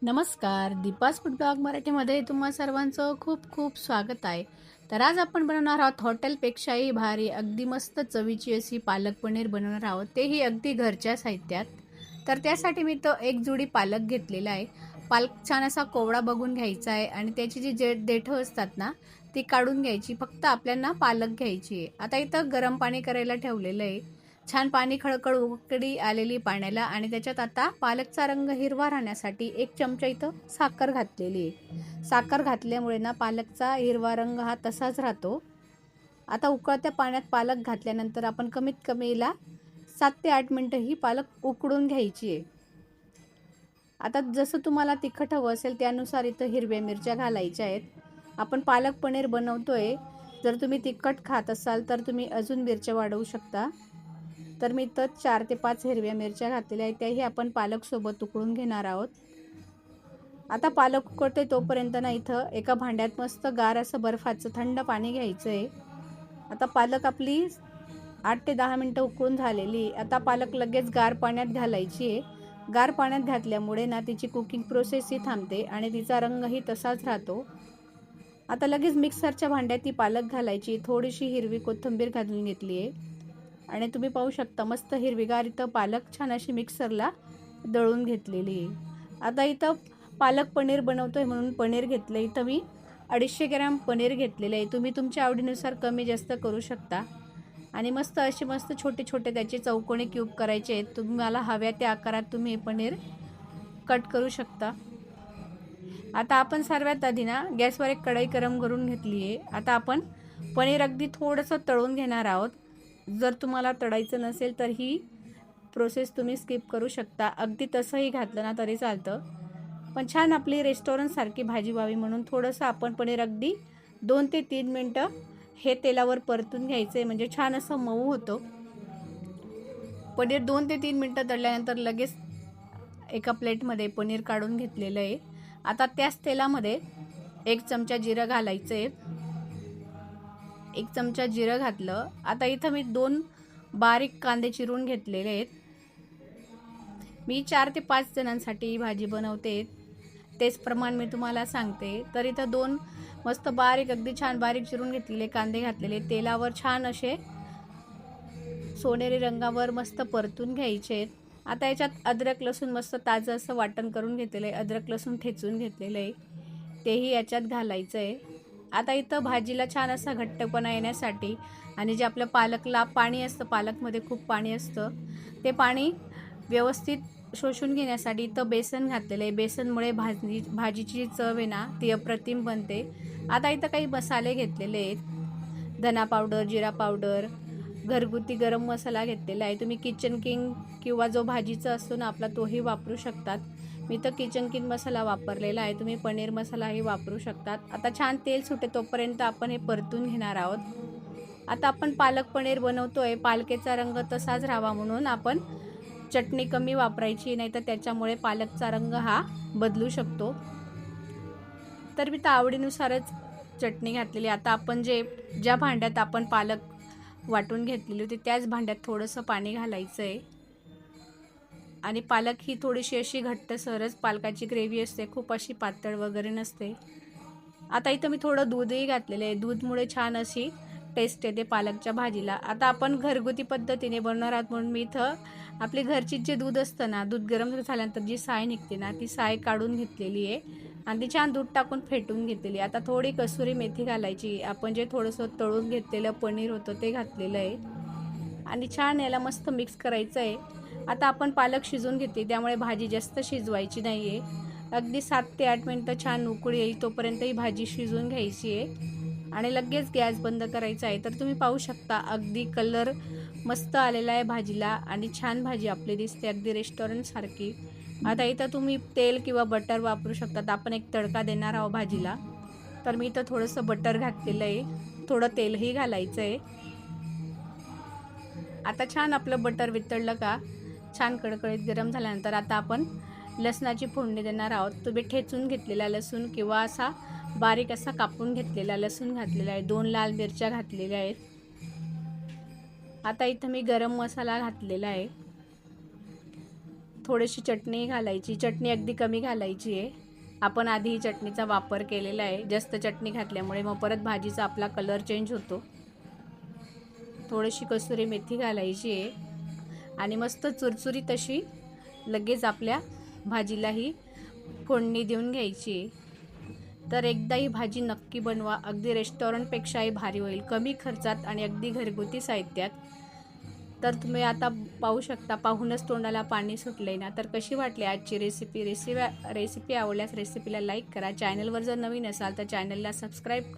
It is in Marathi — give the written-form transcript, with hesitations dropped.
नमस्कार. दीपास फूड ब्लॉग मराठीमध्ये तुम्हा सर्वांचं खूप खूप स्वागत आहे. तर आज आपण बनवणार आहोत हॉटेलपेक्षाही भारी अगदी मस्त चवीची अशी पालक पनीर बनवणार आहोत, तेही अगदी घरच्या साहित्यात. तर त्यासाठी मी तो एक जुडी पालक घेतलेला आहे. पालक छान असा कोवळा बघून घ्यायचा आहे आणि त्याची जी देठं असतात ना, ती काढून घ्यायची. फक्त आपल्याला पालक घ्यायची आहे. आता इथं गरम पाणी करायला ठेवलेलं आहे. छान पाणी खळखळ उकळी आलेली पाण्याला आणि त्याच्यात आता पालकचा रंग हिरवा राहण्यासाठी 1 चमचा इथं साखर घातलेली आहे. साखर घातल्यामुळे ना पालकचा हिरवा रंग हा तसाच राहतो. आता उकळत्या पाण्यात पालक घातल्यानंतर आपण कमीत कमी हिला 7 ते 8 मिनिटं ही पालक उकडून घ्यायची आहे. आता जसं तुम्हाला तिखट हवं असेल त्यानुसार इथं हिरव्या मिरच्या घालायच्या आहेत. आपण पालक पनीर बनवतोय. जर तुम्ही तिखट खात असाल तर तुम्ही अजून मिरच्या वाढवू शकता. तर मी इथं 4 ते 5 हिरव्या मिरच्या घातलेल्या आहेत. त्याही आपण पालकसोबत उकळून घेणार आहोत. आता पालक उकळते तोपर्यंत ना इथं एका भांड्यात मस्त गार असं बर्फाचं थंड पाणी घ्यायचं आहे. आता पालक आपली 8 ते 10 मिनटं उकळून झालेली. आता पालक लगेच गार पाण्यात घालायची आहे. गार पाण्यात घातल्यामुळे ना तिची कुकिंग प्रोसेस ही थांबते आणि तिचा रंगही तसाच राहतो. आता लगेच मिक्सरच्या भांड्यात ती पालक घालायची. थोडीशी हिरवी कोथिंबीर घालून घेतली आहे आणि तुम्ही पाहू शकता मस्त हिरवीगार इथं पालक छान अशी मिक्सरला दळून घेतलेली आहे. आता इथं पालक पनीर बनवतोय म्हणून पनीर घेतलं. इथं मी 250 ग्रॅम पनीर घेतलेलं आहे. तुम्ही तुमच्या आवडीनुसार कमी जास्त करू शकता आणि मस्त छोटे छोटे त्याचे चौकोनी क्यूब करायचे आहेत. तुम्हाला हव्या त्या आकारात तुम्ही हे पनीर कट करू शकता. आता आपण सर्वात आधी ना गॅसवर एक कढई गरम करून घेतली आहे. आता आपण पनीर अगदी थोडंसं तळून घेणार आहोत. जर तुम्हाला तळायचं नसेल तर ही प्रोसेस तुम्ही स्किप करू शकता. अगदी तसंही घातलं ना तरी चालतं. पण छान आपली रेस्टॉरंटसारखी भाजी व्हावी म्हणून थोडंसं आपण पनीर अगदी 2 ते 3 मिनटं हे तेलावर परतून घ्यायचं आहे, म्हणजे छान असं मऊ होतं. पनीर 2 ते 3 मिनटं तळल्यानंतर लगेच एका प्लेटमध्ये पनीर काढून घेतलेलं आहे. आता त्याच तेलामध्ये 1 चमचा जिरं घालायचं आहे. 1 चमचा जिरं घातलं. आता इथं मी 2 बारीक कांदे चिरून घेतलेले आहेत. मी 4 ते 5 जणांसाठी ही भाजी बनवते. तेच प्रमाण मी तुम्हाला सांगते. तर इथं 2 मस्त बारीक अगदी छान बारीक चिरून घेतलेले कांदे घातलेले. तेलावर छान असे सोनेरी रंगावर मस्त परतून घ्यायचे आहेत. आता याच्यात अद्रक लसूण मस्त ताजं असं वाटण करून घेतलेलं आहे. अद्रक लसूण ठेचून घेतलेलं आहे. तेही याच्यात घालायचं आहे. आता इथं भाजीला छान असा घट्टपणा येण्यासाठी आणि जे आपल्या पालकला पाणी असतं, पालकमध्ये खूप पाणी असतं, ते पाणी व्यवस्थित शोषून घेण्यासाठी इथं बेसन घातलेलं आहे. बेसनमुळे भाजीची चव आहे ना ती अप्रतिम बनते. आता इथं काही मसाले घेतलेले आहेत. धना पावडर, जिरा पावडर, घरगुती गरम मसाला घेतलेला आहे. तुम्ही किचन किंग किंवा जो भाजीचा असतो ना आपला तोही वापरू शकतात. मी तर किचन किंग मसाला वापरलेला आहे. तुम्ही पनीर मसालाही वापरू शकतात. आता छान तेल सुटे तोपर्यंत आपण हे परतून घेणार आहोत. आता आपण पालक पनीर बनवतोय. पालकेचा रंग तसाच राहावा म्हणून आपण चटणी कमी वापरायची, नाही तर त्याच्यामुळे पालकचा रंग हा बदलू शकतो. तर मी तर आवडीनुसारच चटणी घातलेली. आता आपण ज्या भांड्यात आपण पालक वाटून घेतलेली होती त्याच भांड्यात थोडंसं पाणी घालायचं आहे आणि पालक ही थोडीशी अशी घट्टसरच पालकाची ग्रेव्ही असते, खूप अशी पातळ वगैरे नसते. आता इथं मी थोडं दूधही घातलेलं आहे. दूधमुळे छान अशी टेस्ट येते पालकच्या भाजीला. आता आपण घरगुती पद्धतीने बनवणार आहोत म्हणून मी इथं आपली घरची जे दूध असतं ना, दूध गरम झाल्यानंतर जी साय निघते ना ती साय काढून घेतलेली आहे आणि ती छान दूध टाकून फेटून घेतलेली. आता थोडी कसुरी मेथी घालायची. आपण जे थोडंसं तळून घेतलेलं पनीर होतं ते घातलेलं आहे आणि छान याला मस्त मिक्स करायचं आहे. आता आपण पालक शिजवून घेतली त्यामुळे भाजी जास्त शिजवायची नाही आहे. अगदी 7 ते 8 मिनटं छान उकळी येईल तोपर्यंत ही भाजी शिजवून घ्यायची आहे आणि लगेच गॅस बंद करायचा आहे. तर तुम्ही पाहू शकता अगदी कलर मस्त आलेला आहे भाजीला आणि छान भाजी आपली दिसते अगदी रेस्टॉरंटसारखी. आता इथं तुम्ही तेल किंवा बटर वापरू शकतात. आपण एक तडका देणार आहोत भाजीला. तर मी इथं थोडंसं बटर घातलेलं आहे. थोडं तेलही घालायचं आहे. आता छान आपलं बटर वितळलं का छान कडकडीत गरम झाल्यानंतर आता आपण लसणाची फोडणी देणार आहोत. तुम्ही ठेचून घेतलेला लसूण किंवा असा बारीक असा कापून घेतलेला लसूण घातलेला आहे. 2 लाल मिरच्या घातलेल्या आहेत. आता इथं मी गरम मसाला घातलेला आहे. थोडीशी चटणी घालायची. चटणी अगदी कमी घालायची आहे. आपण आधी चटणीचा वापर केलेला आहे. जास्त चटणी घातल्यामुळे मग परत भाजीचा आपला कलर चेंज होतो. थोडीशी कसुरी मेथी घालायची आहे आणि मस्त चुरचुरीत अशी लगेच आपल्या भाजीलाही फोडणी देऊन घ्यायची आहे. तर एकदा ही भाजी नक्की बनवा. अगदी रेस्टॉरंटपेक्षाही भारी होईल, कमी खर्चात आणि अगदी घरगुती साहित्यात. तर तुम्ही आता पाहू शकता, पाहूनच तोंडाला पाणी सुटले ना. तर कशी वाटली आजची रेसिपी आवडल्यास रेसिपीला लाईक करा. चॅनलवर जर नवीन असाल तर चॅनलला सबस्क्राईब करा.